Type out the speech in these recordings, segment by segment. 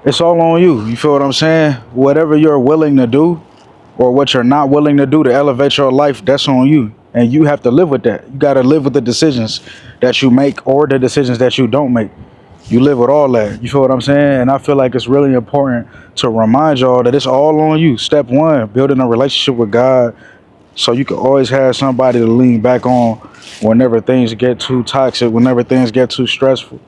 It's all on you. You feel what I'm saying? Whatever you're willing to do or what you're not willing to do to elevate your life, that's on you. And you have to live with that. You got to live with the decisions that you make or the decisions that you don't make. You live with all that. You feel what I'm saying? And I feel like it's really important to remind y'all that it's all on you. Step one, building a relationship with God so you can always have somebody to lean back on whenever things get too toxic, whenever things get too stressful.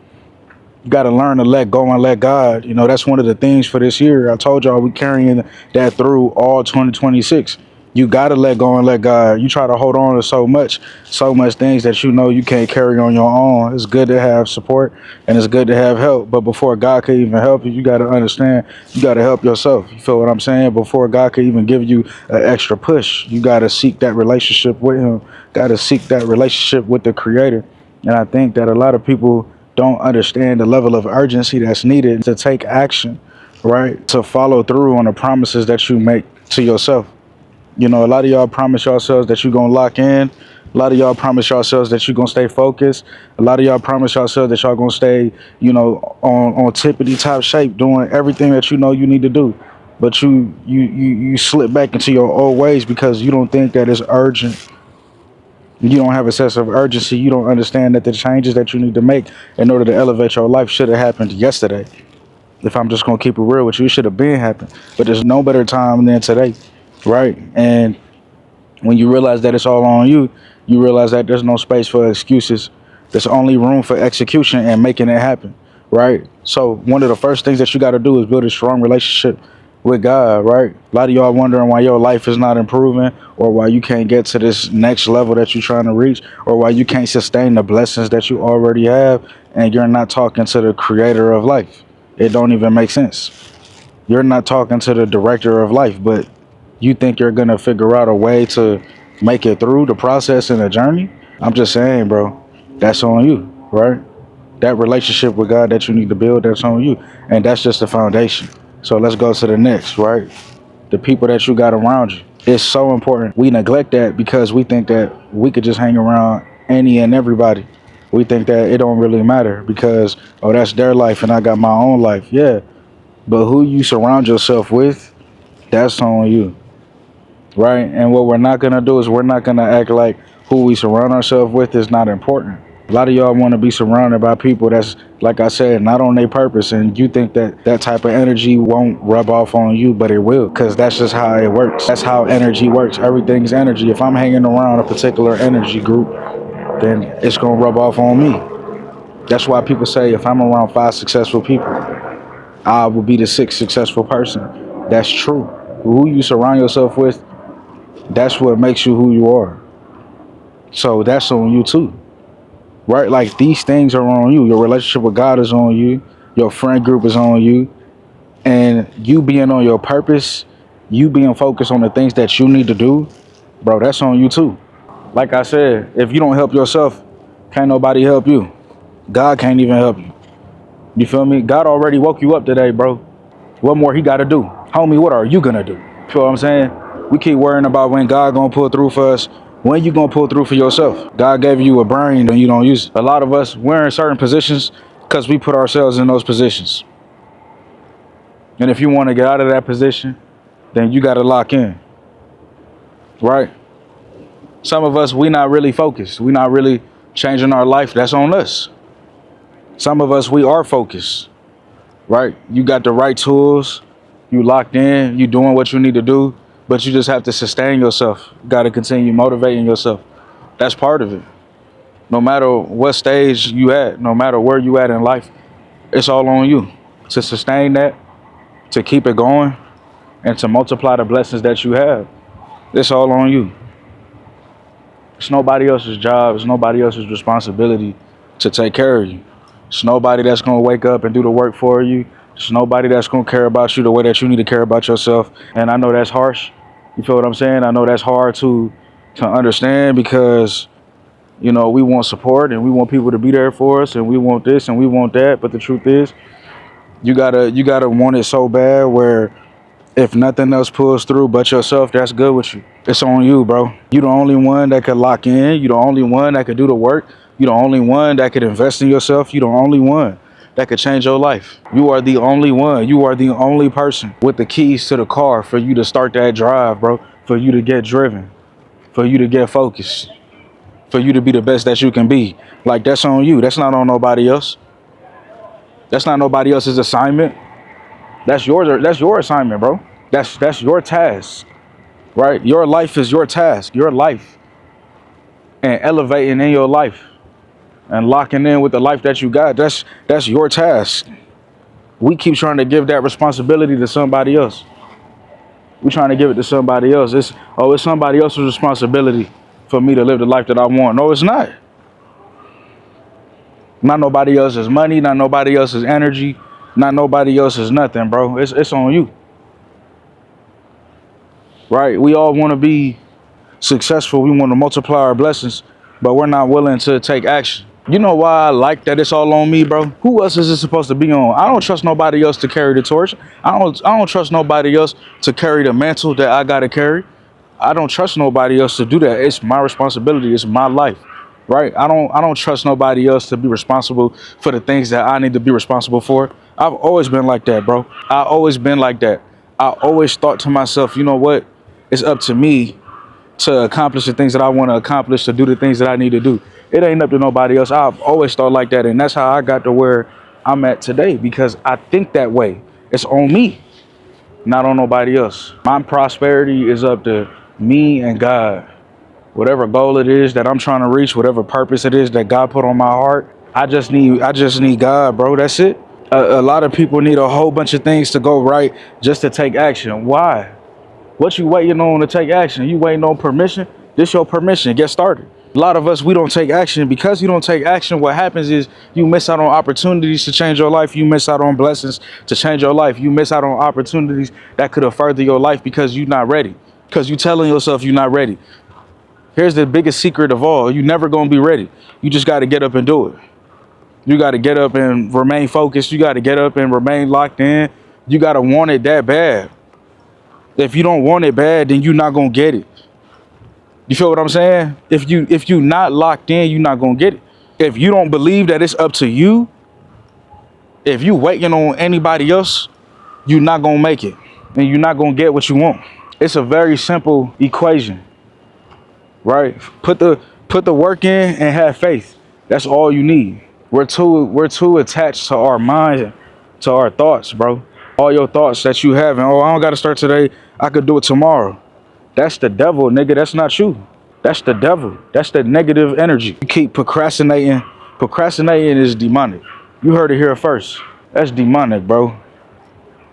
You got to learn to let go and let God. You know, that's one of the things for this year. I told y'all we carrying that through all 2026. You got to let go and let God. You try to hold on to so much things that you know you can't carry on your own. It's good to have support and it's good to have help. But before God can even help you, you got to understand you got to help yourself. You feel what I'm saying? Before God can even give you an extra push, you got to seek that relationship with Him. Got to seek that relationship with the Creator. And I think that a lot of people don't understand the level of urgency that's needed to take action, right? To follow through on the promises that you make to yourself. You know, a lot of y'all promise yourselves that you're going to lock in. A lot of y'all promise yourselves that you're going to stay focused. A lot of y'all promise yourselves that y'all going to stay, you know, on tippity top shape, doing everything that you know you need to do. But you slip back into your old ways because you don't think that it's urgent. You don't have a sense of urgency. You don't understand that the changes that you need to make in order to elevate your life should have happened yesterday. If I'm just gonna keep it real with you, it should have been happened. But there's no better time than today, right? And when you realize that it's all on you, you realize that there's no space for excuses. There's only room for execution and making it happen, right? So one of the first things that you got to do is build a strong relationship with God, right? A lot of y'all wondering why your life is not improving or why you can't get to this next level that you're trying to reach or why you can't sustain the blessings that you already have and you're not talking to the creator of life. It don't even make sense. You're not talking to the director of life, but you think you're gonna figure out a way to make it through the process and the journey. I'm just saying, bro, that's on you, right? That relationship with God that you need to build, that's on you. And that's just the foundation. So let's go to the next, right? The people that you got around you. It's so important. We neglect that because we think that we could just hang around any and everybody. We think that it don't really matter because, oh, that's their life and I got my own life. Yeah, but who you surround yourself with, that's on you, right? And what we're not gonna do is we're not gonna act like who we surround ourselves with is not important. A lot of y'all want to be surrounded by people that's, like I said, not on their purpose, and you think that that type of energy won't rub off on you, but it will, because that's just how it works. That's how energy works. Everything's energy. If I'm hanging around a particular energy group, then it's gonna rub off on me. That's why people say if I'm around 5 successful people, I will be the sixth successful person. That's true. Who you surround yourself with, that's what makes you who you are. So that's on you too, right? Like these things are on you. Your relationship with God is on you. Your friend group is on you. And you being on your purpose, you being focused on the things that you need to do, bro, that's on you too. Like I said, if you don't help yourself, can't nobody help you. God can't even help you. You feel me? God already woke you up today, bro. What more he got to do? Homie, what are you going to do? You feel what I'm saying? We keep worrying about when God going to pull through for us. When you going to pull through for yourself? God gave you a brain and you don't use it. A lot of us, we're in certain positions because we put ourselves in those positions. And if you want to get out of that position, then you got to lock in, right? Some of us, we not really focused. We not really changing our life. That's on us. Some of us, we are focused, right? You got the right tools. You locked in. You doing what you need to do. But you just have to sustain yourself. You got to continue motivating yourself. That's part of it. No matter what stage you at, no matter where you at in life, it's all on you to sustain that, to keep it going, and to multiply the blessings that you have. It's all on you. It's nobody else's job. It's nobody else's responsibility to take care of you. It's nobody that's going to wake up and do the work for you. It's nobody that's going to care about you the way that you need to care about yourself. And I know that's harsh. You feel what I'm saying? I know that's hard to understand because, you know, we want support and we want people to be there for us and we want this and we want that. But the truth is, you gotta want it so bad where if nothing else pulls through but yourself, that's good with you. It's on you, bro. You the only one that could lock in. You the only one that could do the work. You the only one that could invest in yourself. You the only one. that could change your life. You are the only one. You are the only person with the keys to the car for you to start that drive, bro. For you to get driven, for you to get focused, for you to be the best that you can be. Like, that's on you. That's not on nobody else. That's not nobody else's assignment. That's yours. That's your assignment, bro. That's your task, right? Your life is your task. Your life, and elevating in your life and locking in with the life that you got. That's your task. We keep trying to give that responsibility to somebody else. We're trying to give it to somebody else. It's somebody else's responsibility for me to live the life that I want. No, it's not. Not nobody else's money, not nobody else's energy, not nobody else's nothing, bro. It's on you. Right? We all want to be successful. We want to multiply our blessings, but we're not willing to take action. You know why I like that it's all on me, bro? Who else is it supposed to be on? I don't trust nobody else to carry the torch. I don't trust nobody else to carry the mantle that I gotta carry. I don't trust nobody else to do that. It's my responsibility. It's my life. Right? I don't trust nobody else to be responsible for the things that I need to be responsible for. I've always been like that, bro. I always been like that. I always thought to myself, you know what? It's up to me to accomplish the things that I want to accomplish, to do the things that I need to do. It ain't up to nobody else. I've always thought like that, and that's how I got to where I'm at today, because I think that way. It's on me, not on nobody else. My prosperity is up to me and God. Whatever goal it is that I'm trying to reach, whatever purpose it is that God put on my heart, I just need God, bro. That's it. A lot of people need a whole bunch of things to go right just to take action. Why? What you waiting on to take action? You waiting on permission? This your permission. Get started. A lot of us, we don't take action. Because you don't take action, what happens is you miss out on opportunities to change your life. You miss out on blessings to change your life. You miss out on opportunities that could have furthered your life because you're not ready. Because you telling yourself you're not ready. Here's the biggest secret of all. You never going to be ready. You just got to get up and do it. You got to get up and remain focused. You got to get up and remain locked in. You got to want it that bad. If you don't want it bad, then you're not going to get it. You feel what I'm saying? If you not locked in, you're not going to get it. If you don't believe that it's up to you, if you waiting on anybody else, you're not going to make it. And you're not going to get what you want. It's a very simple equation, right? Put the work in and have faith. That's all you need. We're too attached to our mind, to our thoughts, bro. All your thoughts that you have, and I don't got to start today. I could do it tomorrow. That's the devil, nigga. That's not you. That's the devil. That's the negative energy. You keep procrastinating. Procrastinating is demonic. You heard it here first. That's demonic, bro.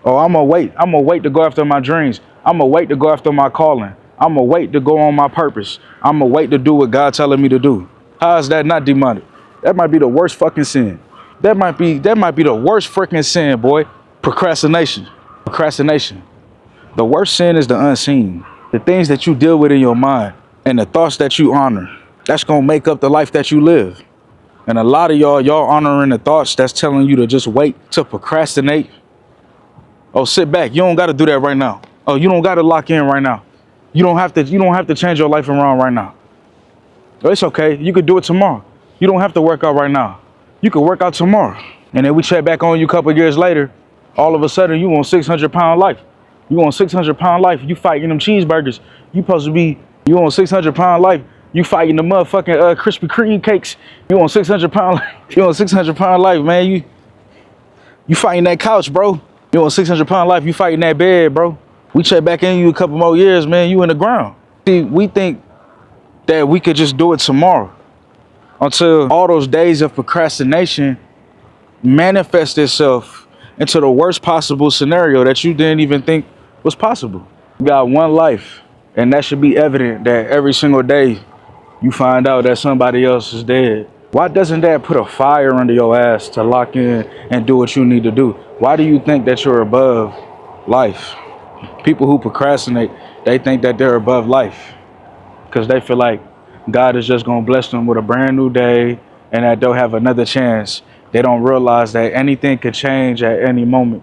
Oh, I'm gonna wait. I'm gonna wait to go after my dreams. I'm gonna wait to go after my calling. I'm gonna wait to go on my purpose. I'm gonna wait to do what God telling me to do. How is that not demonic? That might be the worst fucking sin. That might be the worst freaking sin, boy. Procrastination. Procrastination. The worst sin is the unseen. The things that you deal with in your mind and the thoughts that you honor. That's gonna make up the life that you live. And a lot of y'all honoring the thoughts that's telling you to just wait, to procrastinate. Oh, sit back. You don't gotta do that right now. Oh, you don't gotta lock in right now. You don't have to change your life around right now. Oh, it's okay. You could do it tomorrow. You don't have to work out right now. You could work out tomorrow. And then we check back on you a couple of years later. All of a sudden, you on 600-pound life. You on 600-pound life. You fighting them cheeseburgers. You on 600-pound life. You fighting the motherfucking Krispy Kreme cakes. You on 600-pound life. You on 600-pound life, man. You fighting that couch, bro. You on 600-pound life. You fighting that bed, bro. We check back in you a couple more years, man. You in the ground. See, we think that we could just do it tomorrow until all those days of procrastination manifest itself into the worst possible scenario that you didn't even think was possible. You got one life, and that should be evident that every single day you find out that somebody else is dead. Why doesn't that put a fire under your ass to lock in and do what you need to do? Why do you think that you're above life? People who procrastinate, they think that they're above life because they feel like God is just going to bless them with a brand new day and that they'll have another chance. They don't realize that anything could change at any moment.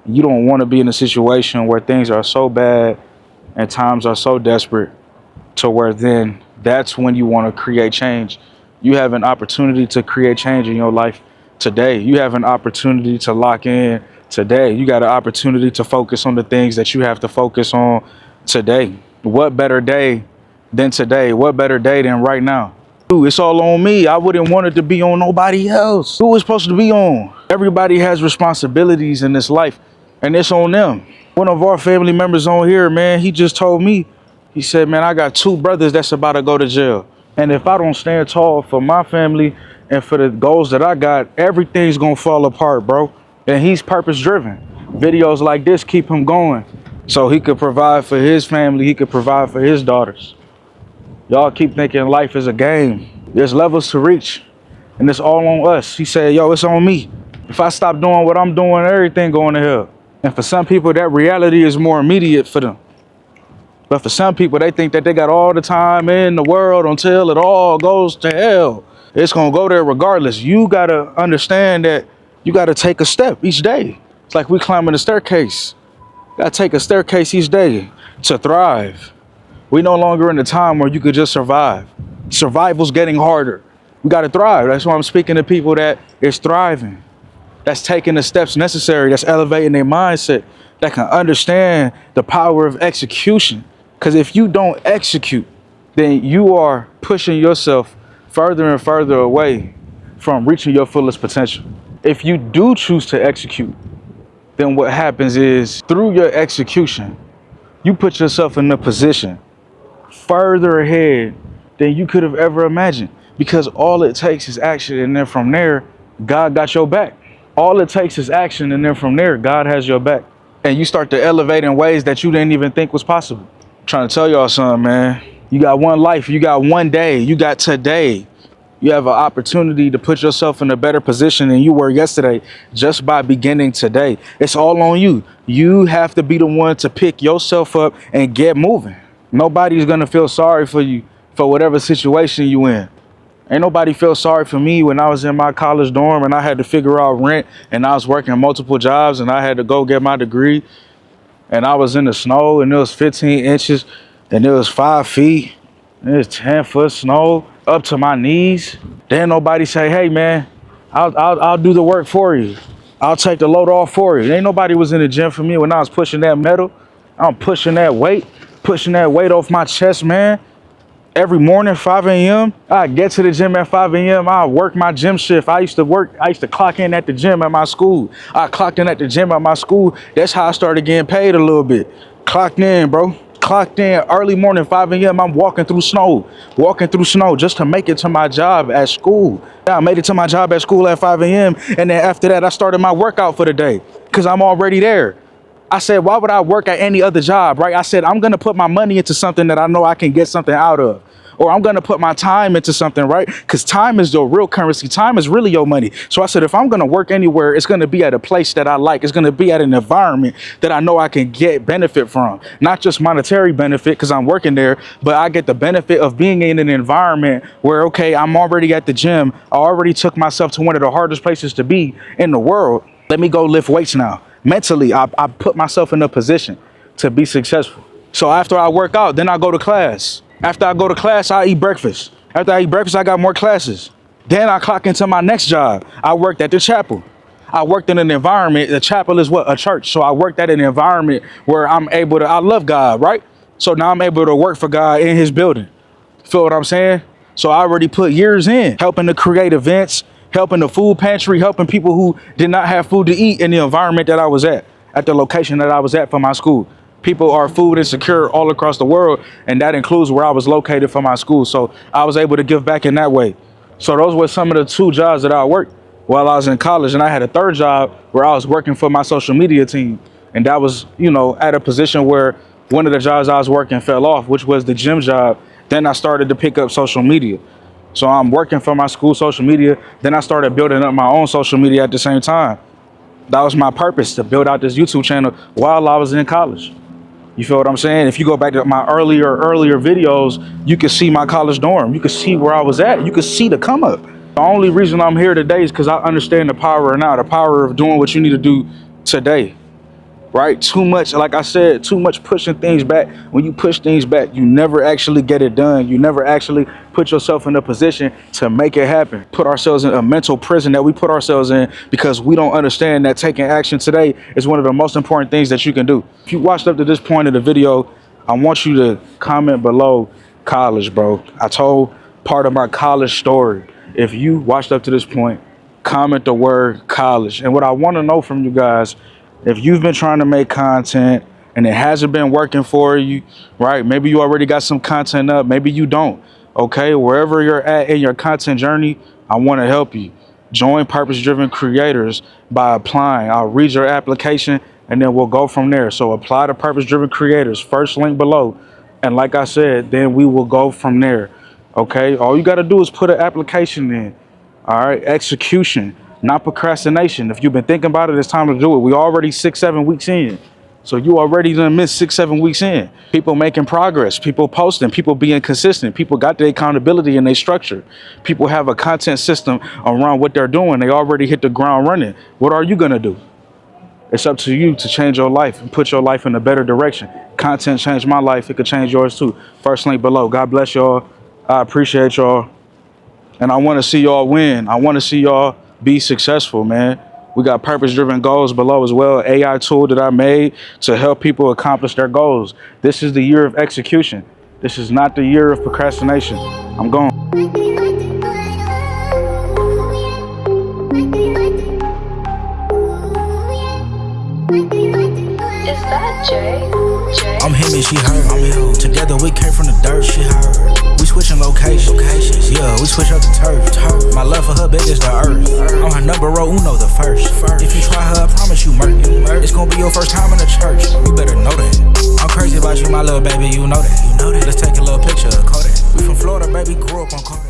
You don't want to be in a situation where things are so bad and times are so desperate to where then that's when you want to create change. You have an opportunity to create change in your life today. You have an opportunity to lock in today. You got an opportunity to focus on the things that you have to focus on today. What better day than today? What better day than right now? Dude, it's all on me. I wouldn't want it to be on nobody else. Who is supposed to be on? Everybody has responsibilities in this life, and it's on them. One of our family members on here, man, he just told me, he said, man, I got 2 brothers that's about to go to jail. And if I don't stand tall for my family and for the goals that I got, everything's gonna fall apart, bro. And he's purpose driven. Videos like this keep him going so he could provide for his family, he could provide for his daughters. Y'all keep thinking life is a game. There's levels to reach, and it's all on us. He said, yo, it's on me. If I stop doing what I'm doing, everything going to hell. And for some people, that reality is more immediate for them. But for some people, they think that they got all the time in the world until it all goes to hell. It's going to go there regardless. You got to understand that you got to take a step each day. It's like we climbing a staircase. You got to take a staircase each day to thrive. We no longer in a time where you could just survive. Survival's getting harder. We got to thrive. That's why I'm speaking to people that is thriving, that's taking the steps necessary, that's elevating their mindset, that can understand the power of execution. Because if you don't execute, then you are pushing yourself further and further away from reaching your fullest potential. If you do choose to execute, then what happens is through your execution, you put yourself in a position further ahead than you could have ever imagined, because all it takes is action, and then from there, God got your back. All it takes is action, and then from there, God has your back. And you start to elevate in ways that you didn't even think was possible. I'm trying to tell y'all something, man. You got one life, you got one day, you got today. You have an opportunity to put yourself in a better position than you were yesterday just by beginning today. It's all on you. You have to be the one to pick yourself up and get moving. Nobody's gonna feel sorry for you for whatever situation you in. Ain't nobody feel sorry for me when I was in my college dorm and I had to figure out rent and I was working multiple jobs and I had to go get my degree and I was in the snow and it was 15 inches and it was 5 feet and it was 10-foot snow up to my knees. Then nobody say, hey man, I'll do the work for you. I'll take the load off for you. Ain't nobody was in the gym for me when I was pushing that metal. I'm pushing that weight off my chest, man. Every morning, 5 a.m., I get to the gym at 5 a.m. I work my gym shift. I used to clock in at the gym at my school. I clocked in at the gym at my school. That's how I started getting paid a little bit. Clocked in, bro. Clocked in early morning, 5 a.m. I'm walking through snow just to make it to my job at school. Yeah, I made it to my job at school at 5 a.m. And then after that, I started my workout for the day because I'm already there. I said, why would I work at any other job, right? I said, I'm going to put my money into something that I know I can get something out of. Or I'm going to put my time into something, right? Because time is the real currency. Time is really your money. So I said, if I'm going to work anywhere, it's going to be at a place that I like. It's going to be at an environment that I know I can get benefit from. Not just monetary benefit because I'm working there, but I get the benefit of being in an environment where, okay, I'm already at the gym. I already took myself to one of the hardest places to be in the world. Let me go lift weights now. Mentally, I put myself in a position to be successful. So after I work out, then I go to class. After I go to class, I eat breakfast. After I eat breakfast, I got more classes. Then I clock into my next job. I worked at the chapel. I worked in an environment. The chapel is what? A church. So I worked at an environment where I'm able to, I love God, right? So now I'm able to work for God in his building. Feel what I'm saying? So I already put years in helping to create events, helping the food pantry, helping people who did not have food to eat in the environment that I was at the location that I was at for my school. People are food insecure all across the world, and that includes where I was located for my school. So I was able to give back in that way. So those were some of the 2 jobs that I worked while I was in college. And I had a 3rd job where I was working for my social media team. And that was, at a position where one of the jobs I was working fell off, which was the gym job. Then I started to pick up social media. So I'm working for my school social media. Then I started building up my own social media at the same time. That was my purpose, to build out this YouTube channel while I was in college. You feel what I'm saying? If you go back to my earlier videos, you can see my college dorm. You can see where I was at. You can see the come up. The only reason I'm here today is because I understand the power now, the power of doing what you need to do today. right? Too much, like I said, too much pushing things back. When you push things back, you never actually get it done. You never actually put yourself in a position to make it happen. Put ourselves in a mental prison that we put ourselves in because we don't understand that taking action today is one of the most important things that you can do. If you watched up to this point of the video, I want you to comment below college, bro. I told part of my college story. If you watched up to this point, comment the word college. And what I want to know from you guys, if you've been trying to make content and it hasn't been working for you, right? Maybe you already got some content up, maybe you don't. Okay, wherever you're at in your content journey, I want to help you. Join Purpose-Driven Creators by applying. I'll read your application and then we'll go from there. So apply to Purpose-Driven Creators, first link below. And like I said, then we will go from there. Okay, all you got to do is put an application in. All right, execution, not procrastination. If you've been thinking about it, it's time to do it. We already 6-7 weeks in. So you already done missed 6-7 weeks in. People making progress, people posting, people being consistent, people got their accountability and their structure. People have a content system around what they're doing. They already hit the ground running. What are you gonna do? It's up to you to change your life and put your life in a better direction. Content changed my life. It could change yours too. First link below. God bless y'all. I appreciate y'all. And I want to see y'all win. I want to see y'all be successful, man. We got purpose-driven goals below as well. AI tool that I made to help people accomplish their goals. This is the year of execution. This is not the year of procrastination. I'm gone. Is that Jay? I'm him and she her. I'm him. Together we came from the dirt. She her. We switching locations. Yeah, we switch up the turf. My love for her big as the earth. I'm her number uno, the first. If you try her, I promise you murder. It's gonna be your first time in the church. You better know that. I'm crazy about you, my little baby. You know that. Let's take a little picture of Kodak. We from Florida, baby. Grew up on Kodak.